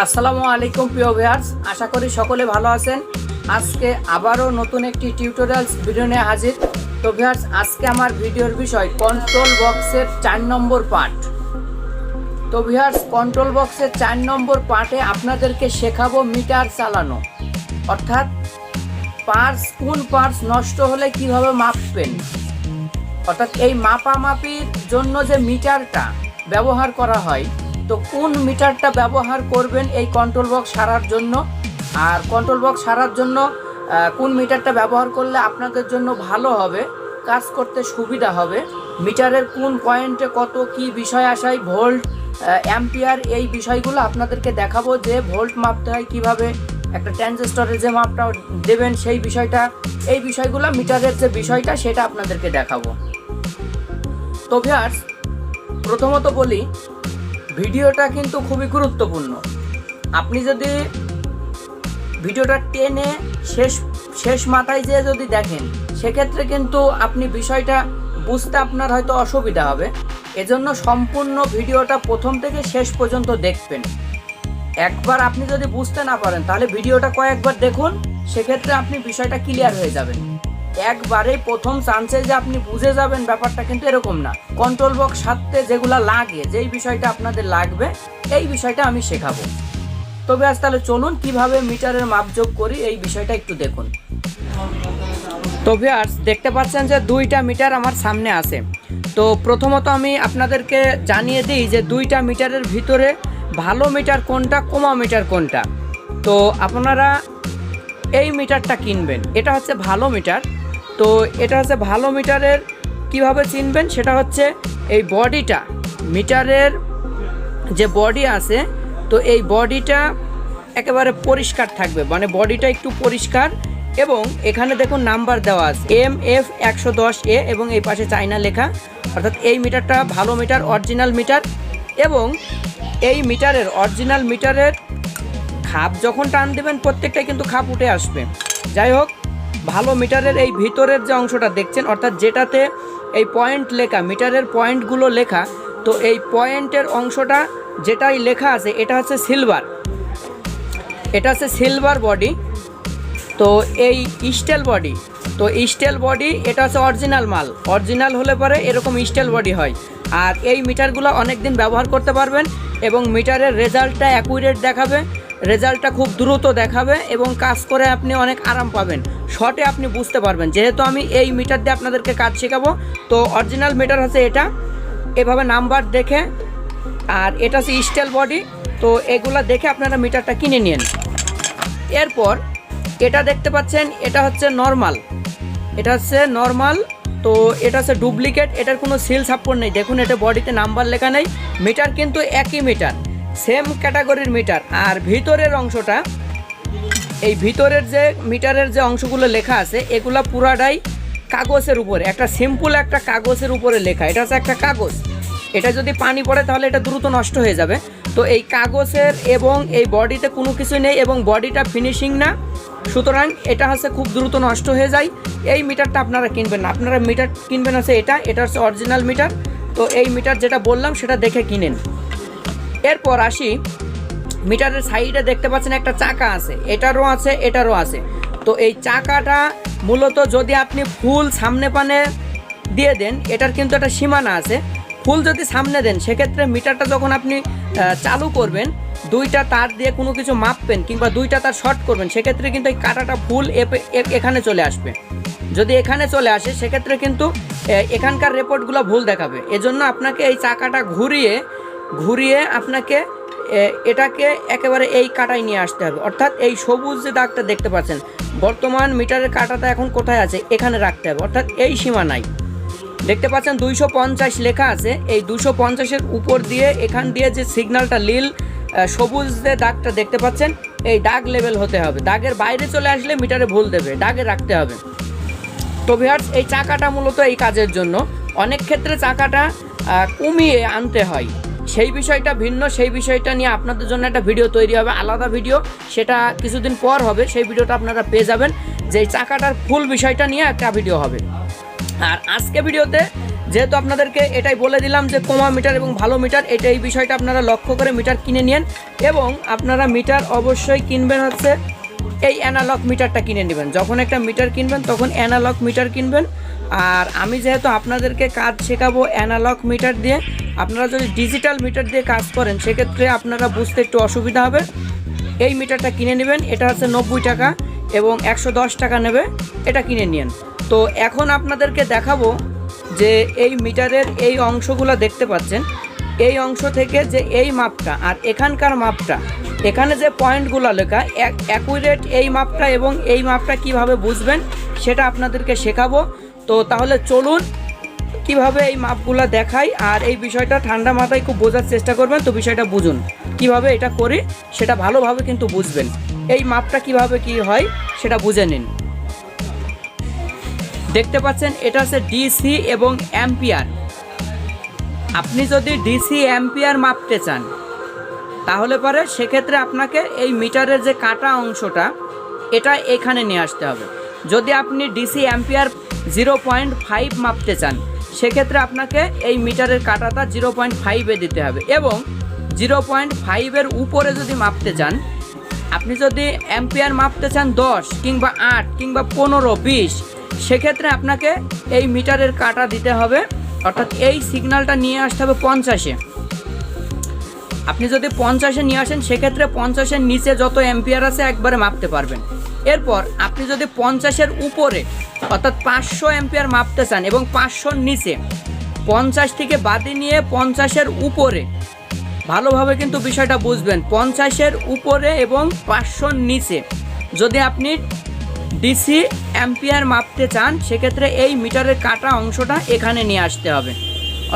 আসসালামু আলাইকুম প্রিয় ভিউয়ার্স, আশা করি সকলে ভালো আছেন। আজকে আবারও নতুন একটি টিউটোরিয়ালস ভিডিও নিয়ে হাজির। তো ভিউয়ার্স, আজকে আমার ভিডিওর বিষয় কন্ট্রোল বক্সের 4 নম্বর পার্ট। তো ভিউয়ার্স, কন্ট্রোল বক্সের 4 নম্বর পার্টে আপনাদেরকে শেখাবো মিটার চালানো, অর্থাৎ কোন পার্টস নষ্ট হলে কিভাবে মাপবেন, অর্থাৎ এই মাপামাপির জন্য যে মিটারটা ব্যবহার করা হয়, তো কোন মিটারটা ব্যবহার করবেন এই কন্ট্রোল বক্স সারার জন্য, আর কন্ট্রোল বক্স সারার জন্য কোন মিটারটা ব্যবহার করলে আপনাদের জন্য ভালো হবে, কাজ করতে সুবিধা হবে, মিটারের কোন পয়েন্টে কত কি বিষয় আসায়, ভোল্ট অ্যাম্পিয়ার, এই বিষয়গুলো আপনাদেরকে দেখাবো। যে ভোল্ট মাপতে হয় কিভাবে, একটা ট্রানজিস্টরের যে মাপটা দেবেন সেই বিষয়টা, এই বিষয়গুলো মিটারের যে বিষয়টা সেটা আপনাদেরকে দেখাবো। তো ভিউয়ার্স, প্রথমত বলি, ভিডিওটা কিন্তু খুবই গুরুত্বপূর্ণ। আপনি যদি ভিডিওটা টেনে শেষ মাথায় যেয়ে যদি দেখেন, সেক্ষেত্রে কিন্তু আপনি বিষয়টা বুঝতে আপনার হয়তো অসুবিধা হবে। এজন্য সম্পূর্ণ ভিডিওটা প্রথম থেকে শেষ পর্যন্ত দেখবেন। একবার আপনি যদি বুঝতে না পারেন, তাহলে ভিডিওটা কয়েকবার দেখুন, সেক্ষেত্রে আপনি বিষয়টা ক্লিয়ার হয়ে যাবেন। একবারেই প্রথম চান্সে যে আপনি বুঝে যাবেন ব্যাপারটা কিন্তু এরকম না। কন্ট্রোল বক্স সারতে যেগুলা লাগে, যেই বিষয়টা আপনাদের লাগবে, এই বিষয়টা আমি শেখাবো। তবে আজ তাহলে চলুন কিভাবে মিটারের মাপযোগ করি এই বিষয়টা একটু দেখুন। তো ভিউয়ার্স, দেখতে পাচ্ছেন যে 2টা মিটার আমার সামনে আছে। তো প্রথমত আমি আপনাদেরকে জানিয়ে দিই যে 2টা মিটারের ভিতরে ভালো মিটার কোনটা, কমা মিটার কোনটা। তো আপনারা এই মিটারটা কিনবেন, এটা হচ্ছে ভালো মিটার। তো এটা হচ্ছে ভালো মিটারের কিভাবে চিনবেন, সেটা হচ্ছে এই বডিটা, মিটারের যে বডি আছে, তো এই বডিটা একেবারে পরিষ্কার থাকবে, মানে বডিটা একটু পরিষ্কার, এবং এখানে দেখুন নাম্বার দেওয়া আছে MF110A এবং এই পাশে চায়না লেখা, অর্থাৎ এই মিটারটা ভালো মিটার, অরিজিনাল মিটার। এবং এই মিটারের অরিজিনাল মিটারের খাপ যখন টান দেবেন, প্রত্যেকটাই কিন্তু খাপ উঠে আসবে। যাই হোক, ভালো মিটারের এই ভিতরের যে অংশটা দেখছেন, অর্থাৎ যেটাতে এই পয়েন্ট লেখা, মিটারের পয়েন্টগুলো লেখা, তো এই পয়েন্টের অংশটা যেটাই লেখা আছে, এটা হচ্ছে সিলভার, এটা হচ্ছে সিলভার বডি। তো এই স্টিল বডি, তো স্টিল বডি এটা হচ্ছে অরিজিনাল মাল, অরিজিনাল হলে পরে এরকম স্টিল বডি হয়। আর এই মিটারগুলো অনেক দিন ব্যবহার করতে পারবেন এবং মিটারের রেজাল্টটা অ্যাকুরেট দেখাবে, রেজাল্টটা খুব দ্রুত দেখাবে এবং কাজ করে আপনি অনেক আরাম পাবেন, শর্টে আপনি বুঝতে পারবেন। যেহেতু আমি এই মিটার দিয়ে আপনাদেরকে কাজ শেখাবো, তো অরিজিনাল মিটার হচ্ছে এটা, এভাবে নাম্বার দেখে, আর এটা হচ্ছে স্টিল বডি। তো এগুলা দেখে আপনারা মিটারটা কিনে নিন। এরপর এটা দেখতে পাচ্ছেন, এটা হচ্ছে নর্মাল, এটা হচ্ছে নর্মাল। তো এটা হচ্ছে ডুপ্লিকেট, এটার কোনো সিল সাপোর্ট নেই। দেখুন, এটা বডিতে নাম্বার লেখা নেই, মিটার কিন্তু একই মিটার, সেম ক্যাটাগরির মিটার। আর ভিতরের অংশটা, এই ভিতরের যে মিটারের যে অংশগুলো লেখা আছে, এগুলো পুরাটাই কাগজের উপরে, একটা সিম্পল একটা কাগজের উপরে লেখা। এটা হচ্ছে একটা কাগজ, এটা যদি পানি পড়ে তাহলে এটা দ্রুত নষ্ট হয়ে যাবে। তো এই কাগজের এবং এই বডিতে কোনো কিছু নেই এবং বডিটা ফিনিশিং না, সুতরাং এটা হচ্ছে খুব দ্রুত নষ্ট হয়ে যায়। এই মিটারটা আপনারা কিনবেন না, আপনারা মিটার কিনবেন হচ্ছে এটা হচ্ছে অরিজিনাল মিটার। তো এই মিটার যেটা বললাম সেটা দেখে কিনেন। এরপর আসি, মিটারের সাইডে দেখতে পাচ্ছেন একটা চাকা আছে, এটারও আছে, এটারও আছে। তো এই চাকাটা মূলত যদি আপনি ফুল সামনে পানে দিয়ে দেন, এটার কিন্তু একটা সীমানা আছে। ফুল যদি সামনে দেন, সেক্ষেত্রে মিটারটা যখন আপনি চালু করবেন, 2টা তার দিয়ে কোনো কিছু মাপবেন কিংবা 2টা তার শর্ট করবেন, সেক্ষেত্রে কিন্তু এই কাটাটা ফুল এখানে চলে আসবে। যদি এখানে চলে আসে, সেক্ষেত্রে কিন্তু এখানকার রেপোর্টগুলো ভুল দেখাবে। এজন্য আপনাকে এই চাকাটা ঘুরিয়ে আপনাকে এটাকে একেবারে এই কাটায় নিয়ে আসতে হবে। অর্থাৎ এই সবুজ যে দাগটা দেখতে পাচ্ছেন, বর্তমান মিটারের কাটাটা এখন কোথায় আছে, এখানে রাখতে হবে, অর্থাৎ এই সীমানায়। দেখতে পাচ্ছেন 250 লেখা আছে, এই 250-এর উপর দিয়ে এখান দিয়ে যে সিগন্যালটা নীল সবুজ যে দাগটা দেখতে পাচ্ছেন, এই দাগ লেভেল হতে হবে। দাগের বাইরে চলে আসলে মিটারে ভুল দেবে, দাগে রাখতে হবে। তো ভিউয়ার্স, এই চাকাটা মূলত এই কাজের জন্য। অনেক ক্ষেত্রে চাকাটা কমিয়ে আনতে হয়, সেই বিষয়টা ভিন্ন, সেই বিষয়টা নিয়ে আপনাদের জন্য একটা ভিডিও তৈরি হবে, আলাদা ভিডিও, সেটা কিছুদিন পর হবে। সেই ভিডিওটা আপনারা পেয়ে যাবেন, যে এই চাকাটার ফুল বিষয়টা নিয়ে একটা ভিডিও হবে। আর আজকে ভিডিওতে যেহেতু আপনাদেরকে এটাই বলে দিলাম যে কমা মিটার এবং ভালো মিটার, এই বিষয়টা আপনারা লক্ষ্য করে মিটার কিনে নিন। এবং আপনারা মিটার অবশ্যই কিনবেন হচ্ছে এই অ্যানালগ মিটারটা কিনে নেবেন। যখন একটা মিটার কিনবেন তখন অ্যানালগ মিটার কিনবেন। আর আমি যেহেতু আপনাদেরকে কাজ শেখাবো অ্যানালগ মিটার দিয়ে, আপনারা যদি ডিজিটাল মিটার দিয়ে কাজ করেন সেক্ষেত্রে আপনারা বুঝতে একটু অসুবিধা হবে। এই মিটারটা কিনে নেবেন, এটা হচ্ছে 90 টাকা এবং 110 টাকা নেবে, এটা কিনে নিন। তো এখন আপনাদেরকে দেখাবো যে এই মিটারের এই অংশগুলো দেখতে পাচ্ছেন, এই অংশ থেকে যে এই মাপটা আর এখানকার মাপটা, এখানে যে পয়েন্টগুলো লেখা অ্যাকুরেট এই মাপটা এবং এই মাপটা কিভাবে বুঝবেন সেটা আপনাদেরকে শেখাবো। তো তাহলে চলুন কিভাবে এই মাপগুলো দেখাই, আর এই বিষয়টা ঠান্ডা মাথায় খুব বোঝার চেষ্টা করবেন। তো বিষয়টা বুঝুন কিভাবে এটা করি, সেটা ভালোভাবে কিন্তু বুঝবেন। এই মাপটা কিভাবে কি হয় সেটা বুঝে নিন। দেখতে পাচ্ছেন এটা হচ্ছে ডিসি এবং অ্যাম্পিয়ার। আপনি যদি ডিসি অ্যাম্পিয়ার মাপতে চান তাহলে পরে সেক্ষেত্রে আপনাকে এই মিটারের যে কাটা অংশটা এটা এখানে নিয়ে আসতে হবে। যদি আপনি ডিসি অ্যাম্পিয়ার 0.5 মাপতে চান সেক্ষেত্রে আপনাকে এই মিটারের কাটাটা 0.5-এ দিতে হবে। এবং 0.5-এর উপরে যদি মাপতে চান, আপনি যদি অ্যাম্পিয়ার মাপতে চান 10 কিংবা 8 কিংবা 15, 20, সেক্ষেত্রে আপনাকে এই মিটারের কাটা দিতে হবে, অর্থাৎ এই সিগন্যালটা নিয়ে আসতে হবে 50-এ। আপনি যদি 50-এ নিয়ে আসেন সেক্ষেত্রে 50-এর নিচে যত অ্যাম্পিয়ার আছে একবারে মাপতে পারবেন। এরপর আপনি যদি 50-এর উপরে অর্থাৎ 500 অ্যাম্পিয়ার মাপতে চান এবং 500-র নিচে, 50 থেকে বাদে নিয়ে 50-এর উপরে, ভালোভাবে কিন্তু বিষয়টা বুঝবেন, 50-এর উপরে এবং 500-র নিচে যদি আপনি ডিসি অ্যাম্পিয়ার মাপতে চান সেক্ষেত্রে এই মিটারের কাটা অংশটা এখানে নিয়ে আসতে হবে,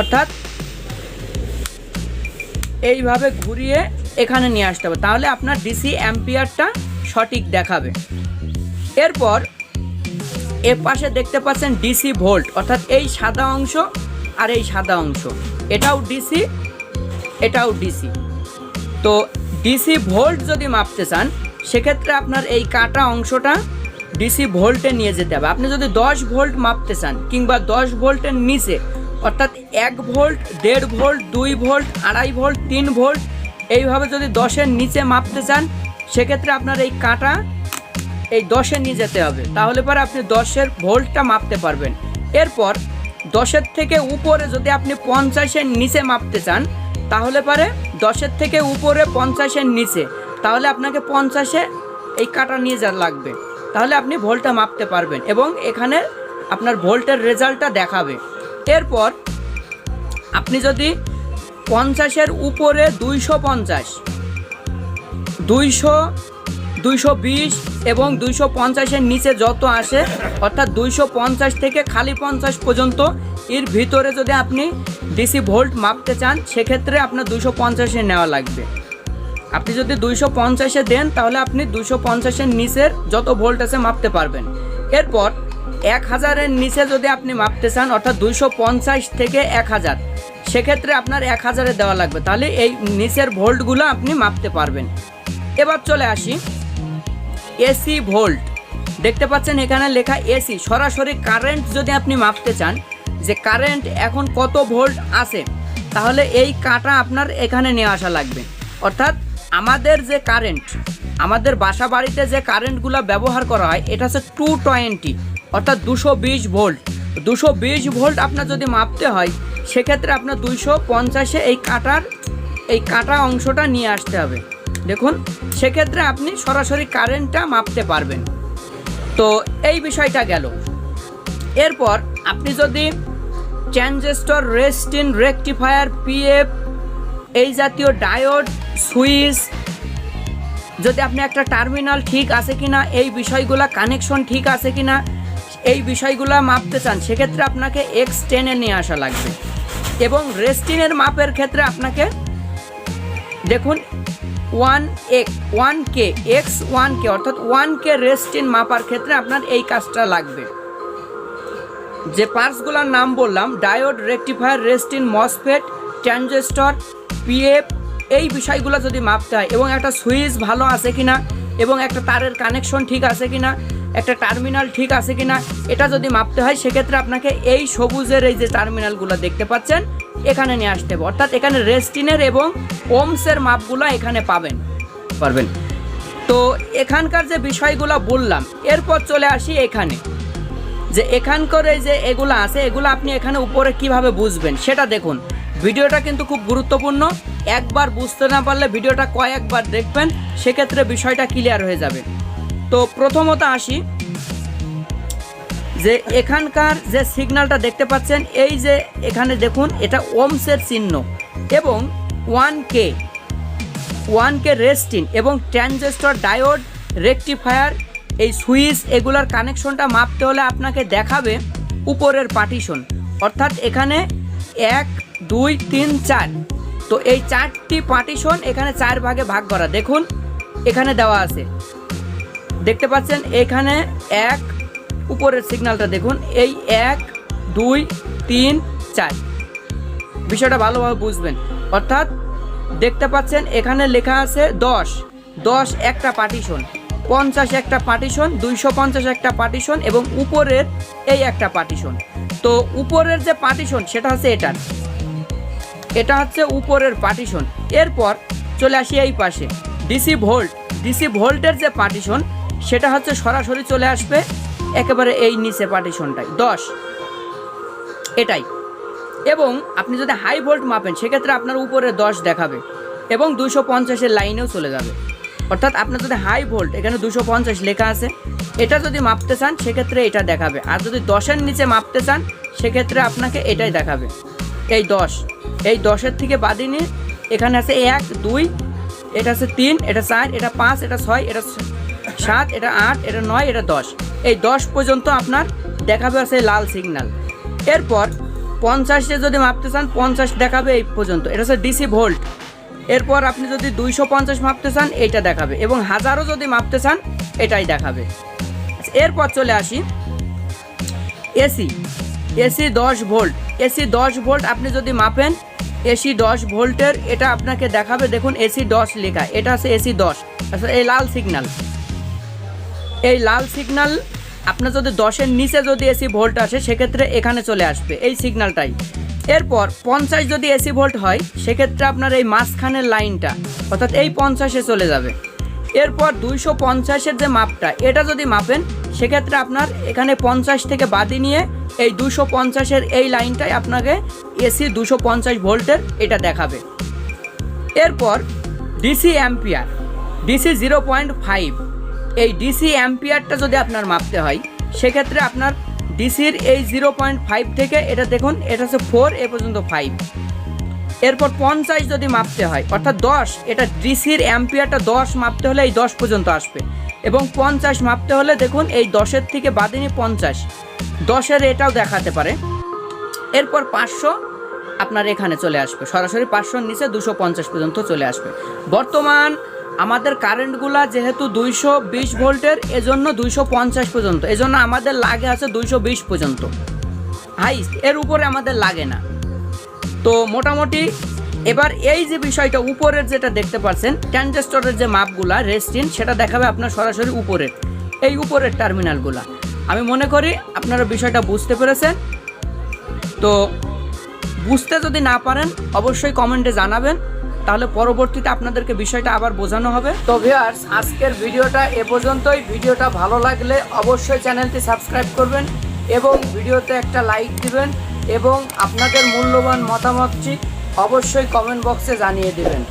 অর্থাৎ এইভাবে ঘুরিয়ে এখানে নিয়ে আসতে হবে, তাহলে আপনার ডিসি অ্যাম্পিয়ারটা সঠিক দেখাবে। এরপর এর পাশে দেখতে পাচ্ছেন ডিসি ভোল্ট, অর্থাৎ এই সাদা অংশ আর এই সাদা অংশ, এটাও ডিসি, এটাও ডিসি। তো ডিসি ভোল্ট যদি মাপতে চান সেক্ষেত্রে আপনার এই কাটা অংশটা ডিসি ভোল্টে নিয়ে যেতে হবে। আপনি যদি 10 ভোল্ট মাপতে চান কিংবা 10 ভোল্টের নিচে, অর্থাৎ 1 volt, 1.5 volt, 2 volt, 2.5 volt, 3 volt, এইভাবে যদি 10-এর নিচে মাপতে চান সেক্ষেত্রে আপনার এই কাটা এই 10-এ নিয়ে যেতে হবে, তাহলে পরে আপনি 10-এর ভোল্টটা মাপতে পারবেন। এরপর 10-এর থেকে উপরে যদি আপনি 50-এর নিচে মাপতে চান তাহলে পরে 10-এর থেকে উপরে 50-এর নিচে, তাহলে আপনাকে 50-এ এই কাটা নিয়ে যা লাগবে, তাহলে আপনি ভোল্টটা মাপতে পারবেন এবং এখানে আপনার ভোল্টের রেজাল্টটা দেখাবে। এরপর আপনি যদি 50-এর উপরে 250, 200, 220 এবং 250-এর নিচে যত আসে, অর্থাৎ 250 থেকে খালি 50 পর্যন্ত, এর ভিতরে যদি আপনি ডিসি ভোল্ট মাপতে চান সেক্ষেত্রে আপনার 250-এ নেওয়া লাগবে। আপনি যদি 250-এ দেন তাহলে আপনি 250-এর নিচের যত ভোল্ট আছে মাপতে পারবেন। এরপর 1000-এর নিচে যদি আপনি মাপতে চান, অর্থাৎ 250 থেকে 1000, সেক্ষেত্রে আপনার 1000-এ দেওয়া লাগবে, তাহলে এই নিচের ভোল্টগুলো আপনি মাপতে পারবেন। এবার চলে আসি এসি ভোল্ট। দেখতে পাচ্ছেন এখানে লেখা এসি, সরাসরি কারেন্ট যদি আপনি মাপতে চান যে কারেন্ট এখন কত ভোল্ট আছে, তাহলে এই কাটা আপনার এখানে নিয়ে আসা লাগবে। অর্থাৎ আমাদের যে কারেন্ট, আমাদের বাসা বাড়িতে যে কারেন্টগুলো ব্যবহার করা হয় এটা হচ্ছে 220, অর্থাৎ 220 ভোল্ট। 220 ভোল্ট আপনার যদি মাপতে হয় সেক্ষেত্রে আপনার 250-এ এই কাটা অংশটা নিয়ে আসতে হবে। দেখুন, সেক্ষেত্রে আপনি সরাসরি কারেন্টটা মাপতে পারবেন। তো এই বিষয়টা গেল। এরপর আপনি যদি ট্রানজিস্টর, রেজিস্টর, রেকটিফায়ার, পিএফ, এই জাতীয় ডায়োড, সুইচ, যদি আপনি একটা টার্মিনাল ঠিক আছে কিনা, এই বিষয়গুলো কানেকশন ঠিক আছে কিনা, এই বিষয়গুলো মাপতে চান সেক্ষেত্রে আপনাকে X10-এ নিয়ে আসা লাগবে। এবং রেজিস্টরের মাপের ক্ষেত্রে আপনাকে দেখুন 1K X1K, অর্থাৎ 1K রেজিস্টর মাপার ক্ষেত্রে আপনার এই কাজটা লাগবে। যে পার্টসগুলোর নাম বললাম, diode, rectifier, resistor, MOSFET, transistor, PF, এই বিষয়গুলো যদি মাপতে হয় এবং একটা সুইচ ভালো আছে কিনা এবং একটা তারের কানেকশন ঠিক আছে কিনা, একটা টার্মিনাল ঠিক আছে কিনা এটা যদি মাপতে হয় সেক্ষেত্রে আপনাকে এই সবুজের এই যে টার্মিনালগুলো দেখতে পাচ্ছেন এখানে নিয়ে আসতে হবে, অর্থাৎ এখানে রেস্টিনের এবং ওমসের মাপগুলো এখানে পারবেন। তো এখানকার যে বিষয়গুলো বললাম, এরপর চলে আসি এখানে যে এখানকার এই যে এগুলো আছে এগুলো আপনি এখানে উপরে কিভাবে বুঝবেন সেটা দেখুন। ভিডিওটা কিন্তু খুব গুরুত্বপূর্ণ, একবার বুঝতে না পারলে ভিডিওটা কয়েকবার দেখবেন, সেক্ষেত্রে বিষয়টা ক্লিয়ার হয়ে যাবে। তো প্রথমত আসি যে এখানকার যে সিগন্যালটা দেখতে পাচ্ছেন, এই যে এখানে দেখুন এটা ওমসের চিহ্ন এবং 1K রেস্টিন এবং ট্রানজিস্টর, ডায়োড, রেকটিফায়ার, এই সুইচ এগুলার কানেকশনটা মাপতে হলে আপনাকে দেখাবে উপরের পার্টিশন, অর্থাৎ এখানে 1 2 3 4। তো এই 4টি পার্টিশন এখানে 4 ভাগে ভাগ করা, দেখুন এখানে দেওয়া আছে দেখতে পাচ্ছেন। এখানে 1 উপরের সিগন্যালটা দেখুন, এই 1 2 3 4 বিষয়টা ভালোভাবে বুঝবেন। অর্থাৎ দেখতে পাচ্ছেন এখানে লেখা আছে 10 একটা পার্টিশন, 50 একটা পার্টিশন, 250 একটা পার্টিশন এবং উপরের এই একটা পার্টিশন। তো উপরের যে পার্টিশন সেটা হচ্ছে এটা হচ্ছে উপরের পার্টিশন। এরপর চলে আসি এই পাশে ডিসি ভোল্টের যে পার্টিশন সেটা হচ্ছে সরাসরি চলে আসবে একেবারে এই নিচে পার্টিশনটাই 10 এটাই। এবং আপনি যদি হাই ভোল্ট মাপেন সেক্ষেত্রে আপনার উপরে 10 দেখাবে এবং 250-এর লাইনেও চলে যাবে। অর্থাৎ আপনার যদি হাই ভোল্ট এখানে 250 লেখা আছে, এটা যদি মাপতে চান সেক্ষেত্রে এটা দেখাবে, আর যদি 10-এর নিচে মাপতে চান সেক্ষেত্রে আপনাকে এটাই দেখাবে এই 10। এই 10-এর থেকে বাদে নিয়ে এখানে আছে 1 2, এটা আছে 3, এটা 4, এটা 5, এটা 6, এটা 7, এটা 8, এটা 9, এটা 10। এই 10 পর্যন্ত আপনার দেখাবে আছে লাল সিগন্যাল। এরপর 50-এ যদি মাপতে চান 50 দেখাবে এই পর্যন্ত, এটা হচ্ছে ডিসি ভোল্ট। এরপর আপনি যদি 250 মাপতে চান এইটা দেখাবে এবং 1000ও যদি মাপতে চান এটাই দেখাবে। এরপর চলে আসি এসি 10 ভোল্ট। এসি 10 ভোল্ট আপনি যদি মাপেন, এসি 10 ভোল্টের এটা আপনাকে দেখাবে, দেখুন এসি 10 লেখা, এটা আছে এসি 10। আচ্ছা, এই লাল সিগন্যাল আপনার যদি 10-এর নিচে যদি এসি ভোল্ট আসে সেক্ষেত্রে এখানে চলে আসবে এই সিগন্যালটাই। এরপর 50 যদি এসি ভোল্ট হয় সেক্ষেত্রে আপনার এই মাঝখানের লাইনটা অর্থাৎ এই 50-এ চলে যাবে। এরপর 250-এর যে মাপটা এটা যদি মাপেন সেক্ষেত্রে আপনার এখানে 50 থেকে বাদি নিয়ে এই 250-এর এই লাইনটাই আপনাকে এসি 250 ভোল্টের এটা দেখাবে। এরপর ডিসি অ্যাম্পিয়ার, ডিসি 0.5, এই ডিসি অ্যাম্পিয়ারটা যদি আপনার মাপতে হয় সেক্ষেত্রে আপনার ডিসির এই 0.5 থেকে এটা দেখুন এটা হচ্ছে 4 এ পর্যন্ত 5। এরপর 50 যদি মাপতে হয় অর্থাৎ 10, এটা ডিসির অ্যাম্পিয়ারটা 10 মাপতে হলে এই 10 পর্যন্ত আসবে এবং 50 মাপতে হলে দেখুন এই 10-এর থেকে বাদিনি 50, 10-এর এটাও দেখাতে পারে। এরপর 500 আপনার এখানে চলে আসবে, সরাসরি 500-র নিচে 250 পর্যন্ত চলে আসবে। বর্তমান আমাদের কারেন্টগুলা যেহেতু 220 ভোল্টের এজন্য 250 পর্যন্ত, এজন্য আমাদের লাগে আছে 220 পর্যন্ত হাইস্ট, এর উপরে আমাদের লাগে না। তো মোটামুটি এবার এই যে বিষয়টা উপরের যেটা দেখতে পাচ্ছেন ট্রানজিস্টরের যে মাপগুলা রেস্টিন সেটা দেখাবে আপনার সরাসরি উপরের এই উপরের টার্মিনালগুলা। আমি মনে করি আপনারা বিষয়টা বুঝতে পেরেছেন। তো বুঝতে যদি না পারেন অবশ্যই কমেন্টে জানাবেন, তাহলে পরবর্তীতে আপনাদেরকে বিষয়টা আবার বোঝানো হবে। তো ভিউয়ার্স, আজকের ভিডিওটা এ পর্যন্তই। ভিডিওটা ভালো লাগলে অবশ্যই চ্যানেলটি সাবস্ক্রাইব করবেন এবং ভিডিওতে একটা লাইক দিবেন এবং আপনাদের মূল্যবান মতামতটি অবশ্যই কমেন্ট বক্সে জানিয়ে দেবেন।